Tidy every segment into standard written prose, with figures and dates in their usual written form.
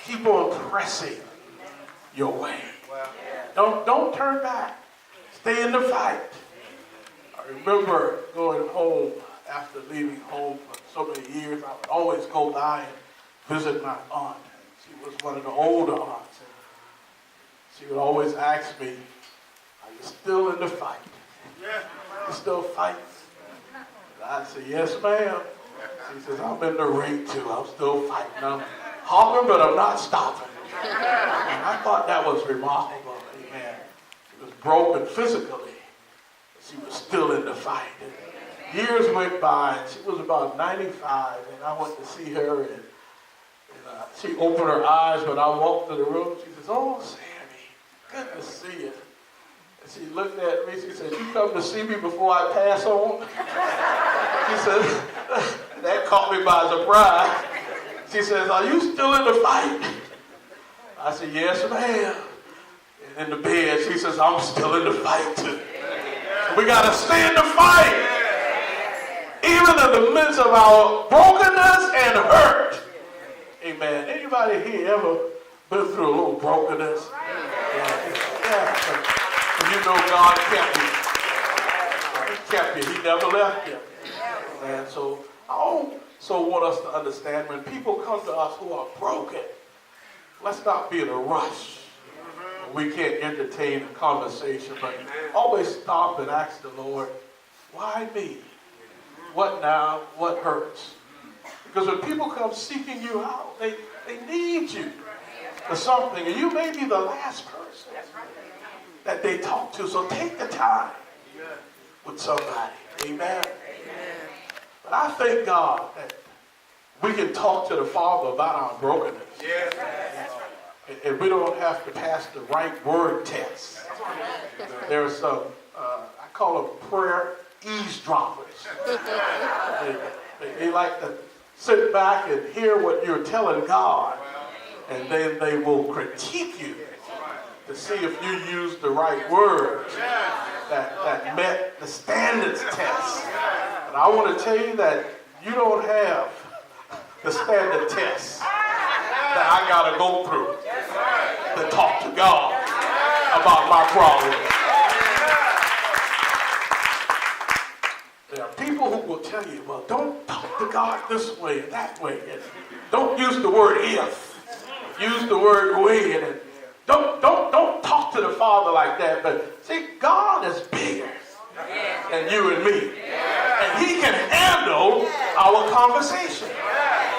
Keep on pressing your way. Don't turn back. Stay in the fight. I remember going home after leaving home for so many years. I would always go by and visit my aunt. She was one of the older aunts. And she would always ask me, "Are you still in the fight? You still fighting?" And I'd say, "Yes, ma'am." She says, "I'm in the ring too. I'm still fighting. I'm hollering, but I'm not stopping." And I thought that was remarkable. Amen. She was broken physically. She was still in the fight. And years went by, and she was about 95, and I went to see her, and she opened her eyes when I walked to the room. She says, "Oh, Sammy, good to see you." And she looked at me. She said, "You come to see me before I pass on?" She said, that caught me by surprise. She says, "Are you still in the fight?" I said, "Yes, ma'am." And in the bed, she says, "I'm still in the fight too." So we got to stay in the fight. Even in the midst of our brokenness and hurt. Amen. Anybody here ever been through a little brokenness? Yeah. You know God kept you. He kept you. He never left you. And so I also want us to understand when people come to us who are broken, let's not be in a rush. We can't entertain a conversation, but always stop and ask the Lord, "Why me? What now? What hurts?" Because when people come seeking you out, they need you for something, and you may be the last person that they talk to. So take the time with somebody. Amen. But I thank God that we can talk to the Father about our brokenness. And we don't have to pass the right word test. There's some, I call them prayer eavesdroppers. They like to sit back and hear what you're telling God, and then they will critique you to see if you used the right words that met the standards test. And I want to tell you that you don't have the standard test that I got to go through to talk to God about my problem. There are people who will tell you, "Well, don't talk to God this way and that way. And don't use the word if. Use the word when. And don't talk to the Father like that." But see, God is bigger than you and me. And He can handle our conversation.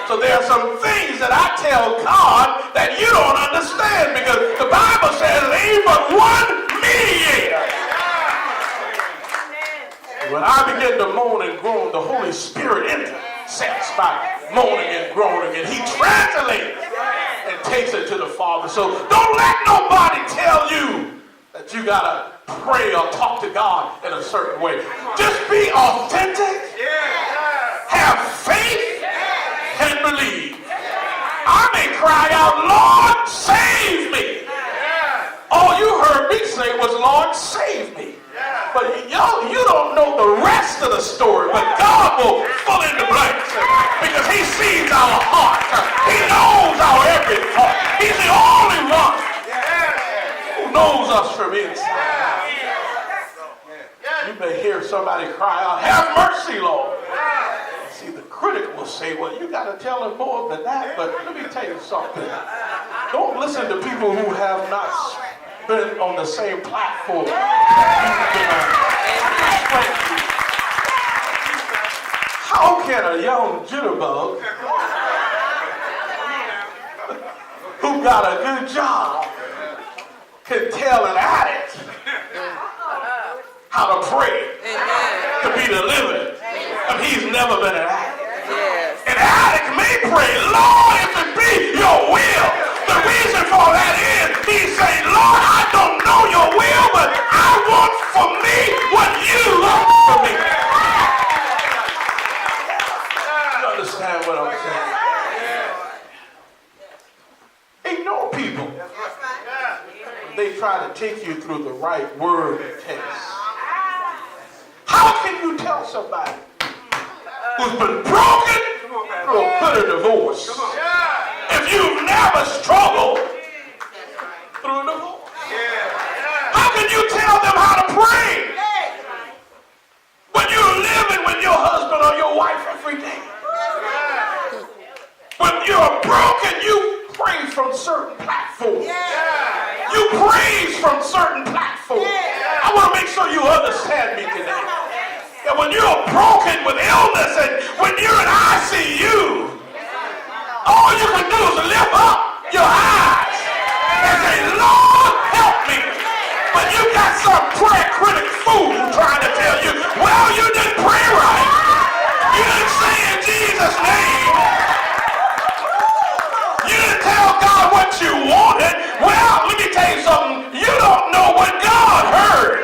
So there are some things that I tell God that you don't understand, because the Bible says there ain't but one mediator. When I begin to moan and groan, the Holy Spirit intercepts by moaning and groaning, and He translates and takes it to the Father. So don't let nobody tell you that you got to pray or talk to God in a certain way. Just be authentic, have faith, and believe. I may cry out, "Lord, save me." All you heard me say was, "Lord, save me." But you don't know the rest of the story. But God will fill in the blanks, because He sees our heart. He knows our every thought. He's the only one who knows us from inside. You may hear somebody cry out, "Have mercy, Lord." See, the critic will say, "Well, you got to tell him more than that." But let me tell you something. Don't listen to people who have not been on the same platform you've been on. How can a young jitterbug who got a good job can tell an addict how to pray to be delivered if he's never been an addict? An addict may pray, "Lord, if it be your will." The reason for that is he's saying, "Lord, I don't know your will, but I want for me what you want for me." You understand what I'm saying? Ignore people. They try to take you through the right word test. How can you tell somebody who's been broken through a bitter divorce, if have a struggle through a divorce? How can you tell them how to pray when you're living with your husband or your wife every day? When you're broken, you pray from certain platforms. You praise from certain platforms. I want to make sure you understand me today. That when you're broken with illness and when you're in ICU, all you can do is lift up your eyes and say, Lord, help me. But you got some prayer critic fool trying to tell you, well, you didn't pray right. You didn't say in Jesus' name. You didn't tell God what you wanted. Well, let me tell you something. You don't know what God heard.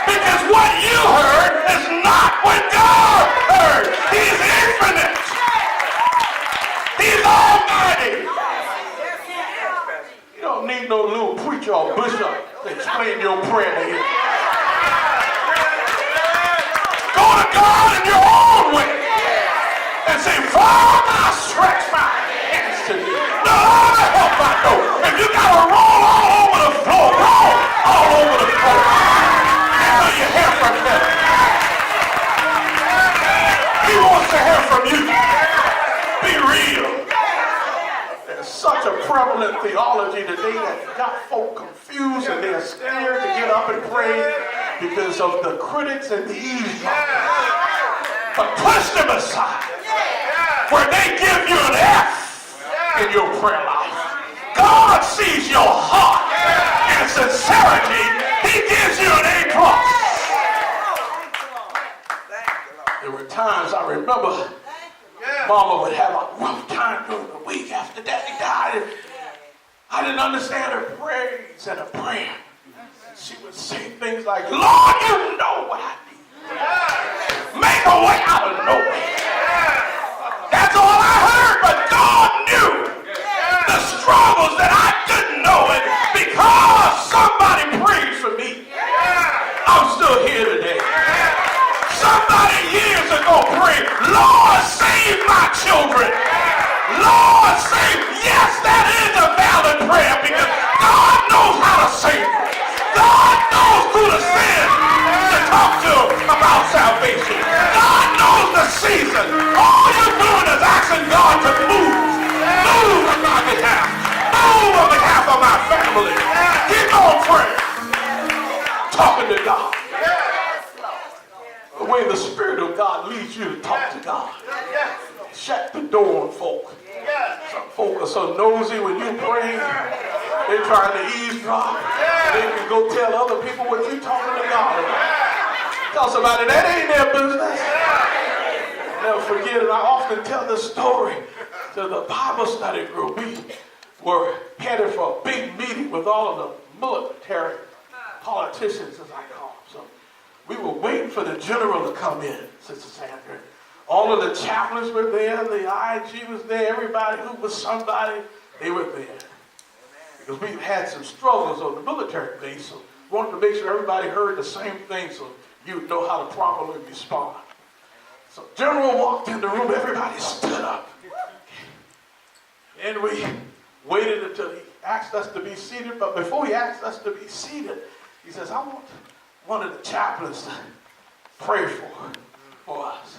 Because what you heard is not what God heard. He's infinite. He's almighty. You don't need no little preacher or bishop to explain your prayer to you. Go to God in your own way and say, Father, I stretch my hands to you. Lord, help I know. If you got to roll all over the floor, roll all over the floor until you hear from him. He wants to hear from you. Be real. There's such a prevalent theology today that got folk confused and they're scared to get up and pray because of the critics and the eavesdroppers. But push them aside where they give you an F in your prayer life. God sees your heart and sincerity. He gives you an A+. There were times I remember Mama would have a rough time during the week after Daddy died. I didn't understand her praise and her prayer. She would say things like, Lord, you know what I need. Make a way out of no way. That's all I heard, but God knew the struggles that I didn't know it because somebody prayed for me. I'm still here today. Somebody years ago prayed, Lord, save my children. Lord, save. Yes, that is a valid prayer because God knows how to save them. God knows who to send to talk to about salvation. God knows the season. All you're doing is asking God to move. Move on my behalf. Move on behalf of my family. Keep on praying. Talking to God. The way the Spirit of God leads you to talk to God. Shut the door on folk. Some folk are so nosy when you pray. They're trying to eavesdrop. They can go tell other people what you're talking to God about. Tell somebody that ain't their business. Never forget it. I often tell this story to the Bible study group. We were headed for a big meeting with all of the military politicians, as I call them. So we were waiting for the general to come in, Sister Sandra. All of the chaplains were there, the IG was there, everybody who was somebody, they were there. Because we had some struggles on the military base, so we wanted to make sure everybody heard the same thing so you'd know how to properly respond. So General walked in the room, everybody stood up. And we waited until he asked us to be seated, but before he asked us to be seated, he says, I want one of the chaplains to pray for us.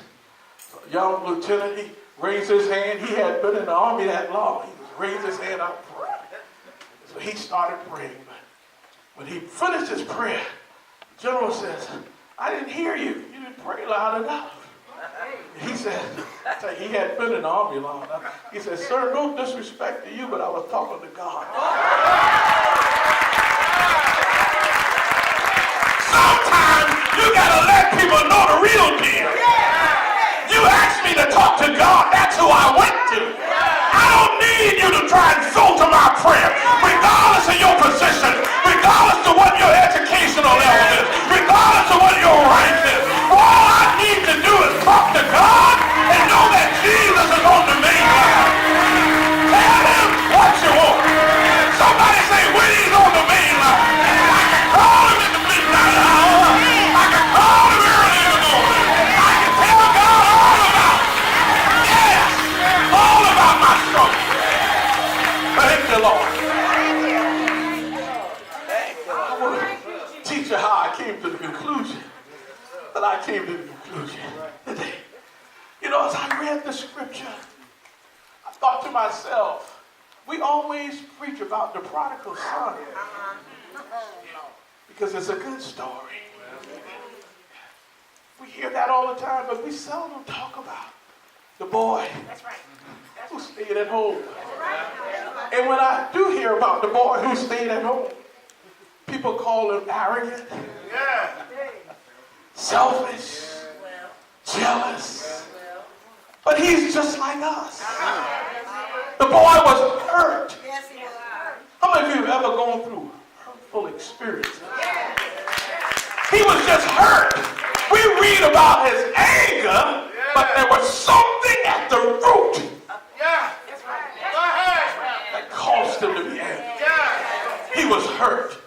So young lieutenant, he raised his hand. He hadn't been in the army that long. He just raised his hand up and prayed. So he started praying. But when he finished his prayer, the general says, I didn't hear you. You didn't pray loud enough. He said, he hadn't been in the army long enough. He said, sir, no disrespect to you, but I was talking to God. Sometimes you got to let people know the real deal. You asked me to talk to God. That's who I went to. I don't need you to try and filter my prayer. Regardless of your position, regardless of what your educational level is, regardless of what your rank is, all I need to do is talk to God and know that Jesus is on the main line. Tell him what you want. Somebody say, when he's on the main line, I can call him in the midnight hour. I can call him early in the morning. I can tell God all about it. Yes, all about my struggle. But came to the conclusion today. You know, as I read the scripture, I thought to myself, we always preach about the prodigal son because it's a good story. We hear that all the time, but we seldom talk about the boy who stayed at home. And when I do hear about the boy who stayed at home, people call him arrogant, selfish, jealous. But he's just like us. The boy was hurt. How many of you have ever gone through hurtful experiences? He was just hurt. We read about his anger, but there was something at the root that caused him to be angry. He was hurt.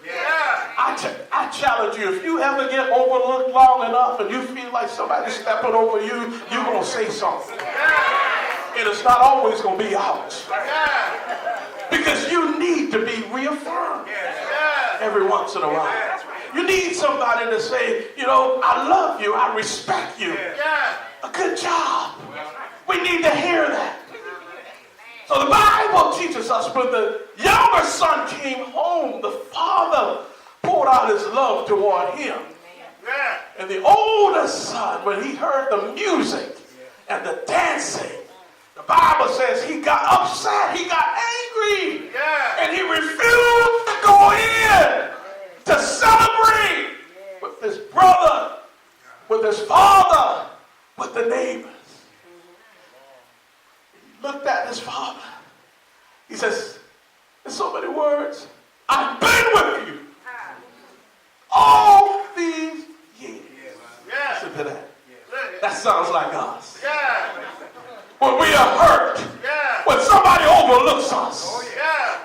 I challenge you, if you ever get overlooked long enough and you feel like somebody's stepping over you, you're going to say something. And it's not always going to be ouch. Because you need to be reaffirmed every once in a while. You need somebody to say, you know, I love you, I respect you. A good job. We need to hear that. So the Bible teaches us when the younger son came home, the father poured out his love toward him. And the older son, when he heard the music and the dancing, the Bible says he got upset, he got angry, and he refused to go in to celebrate with his brother, with his father, with the neighbors. He looked at his father. He says, in so many words, I've been with you all these years. Listen to that. That sounds like us. When we are hurt, when somebody overlooks us,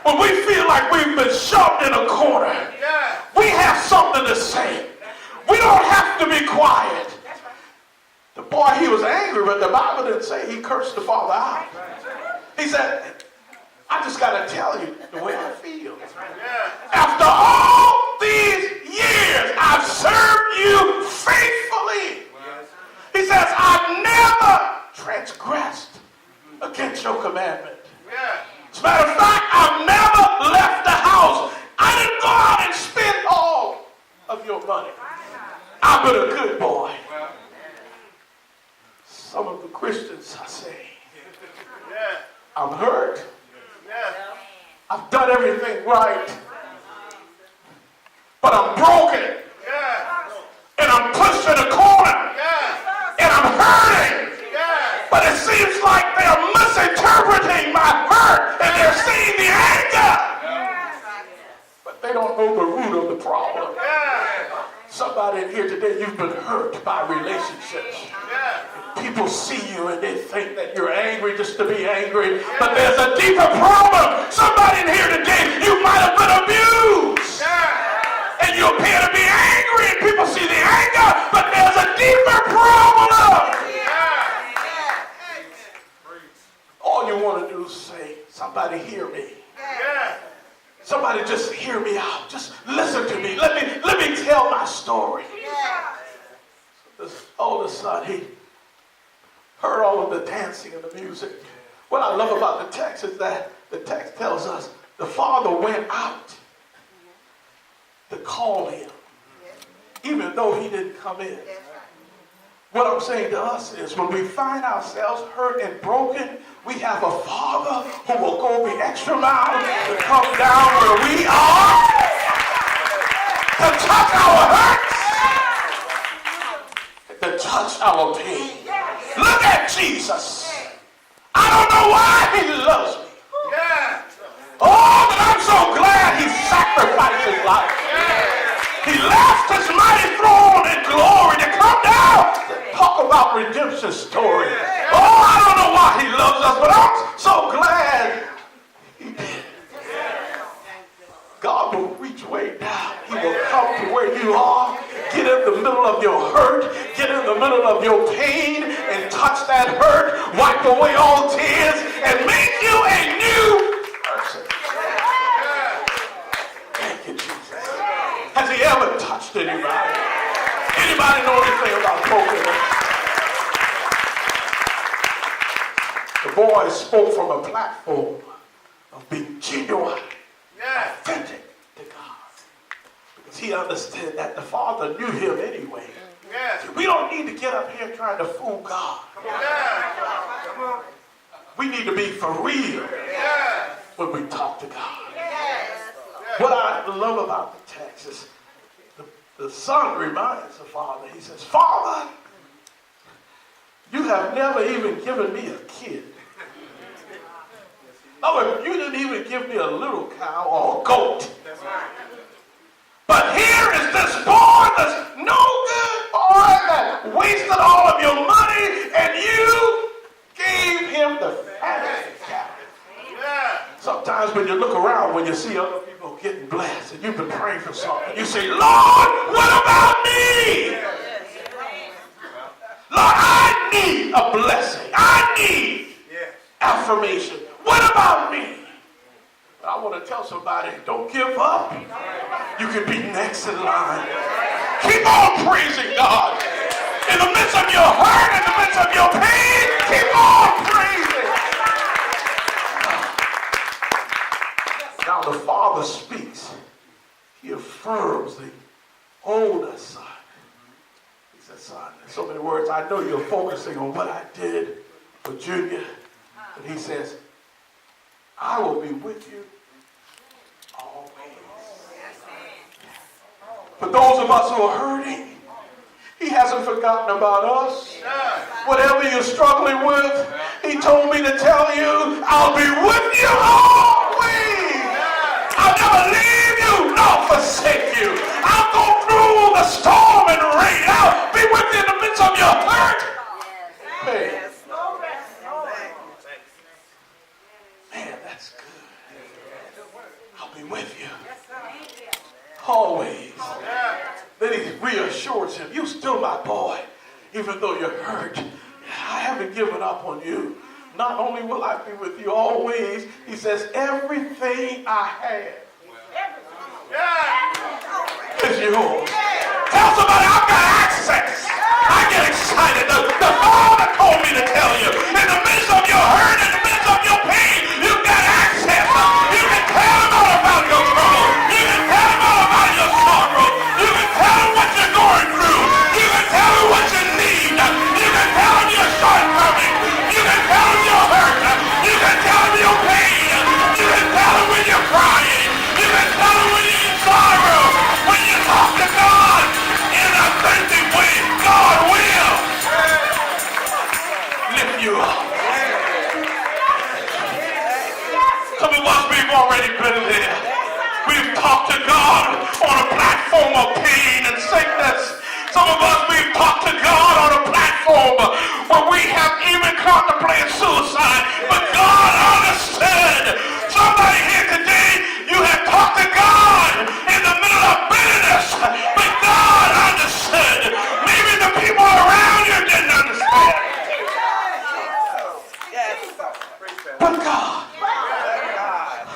when we feel like we've been shoved in a corner, we have something to say. We don't have to be quiet. The boy, he was angry, but the Bible didn't say he cursed the father out. He said, I just got to tell you the way I feel. After all these years, I've served you faithfully. He says, I've never transgressed against your commandment. As a matter of fact, I've never left the house. I didn't go out and spend all of your money. I've been a good boy. Some of the Christians are saying, I'm hurt. I've done everything right. But I'm broken. And I'm pushed in a corner. And I'm hurting. But it seems like they're misinterpreting my hurt. And they're seeing the anger. But they don't know the root of the problem. Somebody in here today, you've been hurt by relationships. People see you and they think that you're angry just to be angry. But there's a deeper problem. Somebody in here today, you might have been abused. And you appear to be angry and people see the anger, but there's a deeper problem. All you want to do is say, somebody hear me. Somebody just hear me out. Just listen to me. Let me tell my story. This older son, he heard all of the dancing and the music. What I love about the text is that the text tells us the father went out to call him, even though he didn't come in. What I'm saying to us is when we find ourselves hurt and broken, we have a father who will go the extra mile to come down where we are, to touch our hurts, to touch our pain. Look at Jesus. I don't know why he loves me. Oh, but I'm so glad he sacrificed his life. He left his mighty throne in glory to come down to talk about redemption story. Oh, I don't know why he loves us, but I'm so glad he did. God will reach way down. He will come to where you are, get in the middle of your hurt, get in the middle of your pain, and touch that hurt, wipe away all tears, and make you a new person. Thank you, Jesus. Has he ever touched anybody? Anybody Anybody know anything about poker? The boy spoke from a platform of being genuine, authentic to God. Because he understood that the Father knew him anyway. See, we don't need to get up here trying to fool God. We need to be for real when we talk to God. What I love about the text is the son reminds the father. He says, Father, you have never even given me a kid. Oh, you didn't even give me a little cow or a goat. But here is this boy that's no good boy that wasted all of your money and you gave him the fattest cow. Sometimes when you look around, when you see other people getting blessed and you've been praying for something, you say, Lord, what about me? Lord, I need a blessing. I need affirmation. What about me? But I want to tell somebody, don't give up. You can be next in line. Keep on praising God. In the midst of your hurt, in the midst of your pain, keep on praising. Now the Father speaks. He affirms the older son. He says, son, in so many words, I know you're focusing on what I did for Junior. But he says, I will be with you always. For those of us who are hurting, he hasn't forgotten about us. Whatever you're struggling with, he told me to tell you, I'll be with you always. I'll never leave you nor forsake you. I'll go through the storm and rain. I'll be with you in the midst of your hurt. Man. Man, that's good. I'll be with you. Always. Then he reassures him, you're still my boy. Even though you're hurt, I haven't given up on you. Not only will I be with you always, he says, everything I have is yours. Tell somebody I've got access. I get excited. The Father told me to tell you, in the midst of your hurt, in the midst of your pain, you've got access. You can tell him all about your trouble. You can tell him all about your sorrow. You can tell him what you're going through. You can tell him what you need. You can tell him your shortcomings. You can tell him your hurt. You can tell him your pain. You can tell him when you're crying. You can tell him when you're in sorrow. When you talk to God in an authentic way, God will lift you up. Some of us, we've already been there. We've talked to God on a platform of pain and sickness. Some of us, we've talked to God on a platform where we have even contemplated suicide. But God understood. Somebody here today, you have talked to God in the middle of bitterness. But God understood. Maybe the people around you didn't understand. But God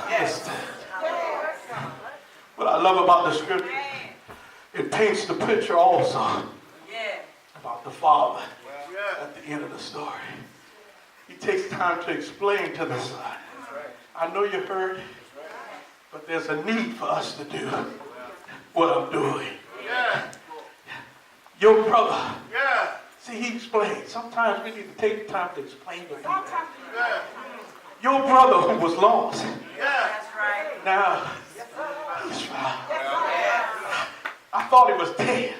understood. What I love about the scripture, it paints the picture also about the Father at the end of the story. He takes time to explain to the Son, I know you're hurt, but there's a need for us to do what I'm doing. Your brother, see, he explained. Sometimes we need to take time to explain to people. Your brother who was lost, now he's found. I thought he was dead,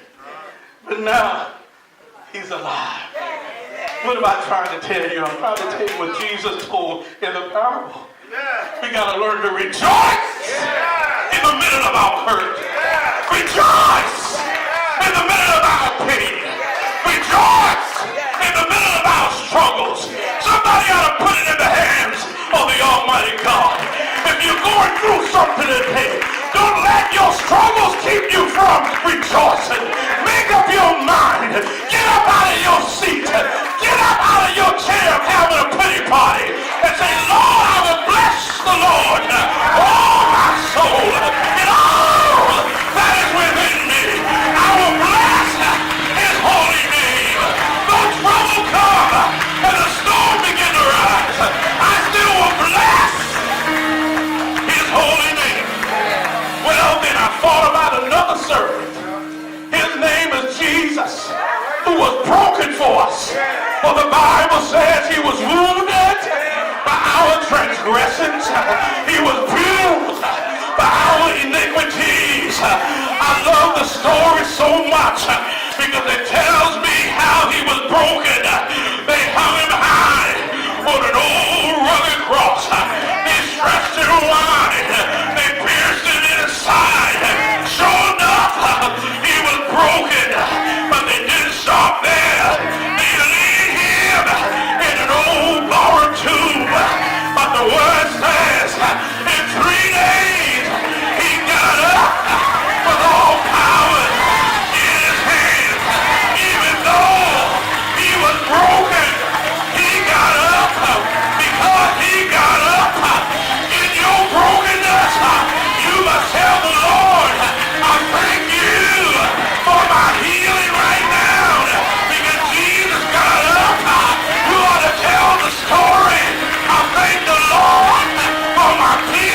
but now he's alive. What am I trying to tell you? I'm trying to tell you what Jesus told in the parable. We got to learn to rejoice in the middle of our hurt. Rejoice in the middle of our pain. Rejoice in the middle of our struggles. Somebody ought to put it in the hands of the Almighty God. If you're going through something today, don't let your struggles keep you from rejoicing. Make up your mind. Get up out of your seat. Get up out of your chair of having a pity party and say, Lord, I will bless the Lord. Oh, my soul. And all that is within me, I will bless his my kids.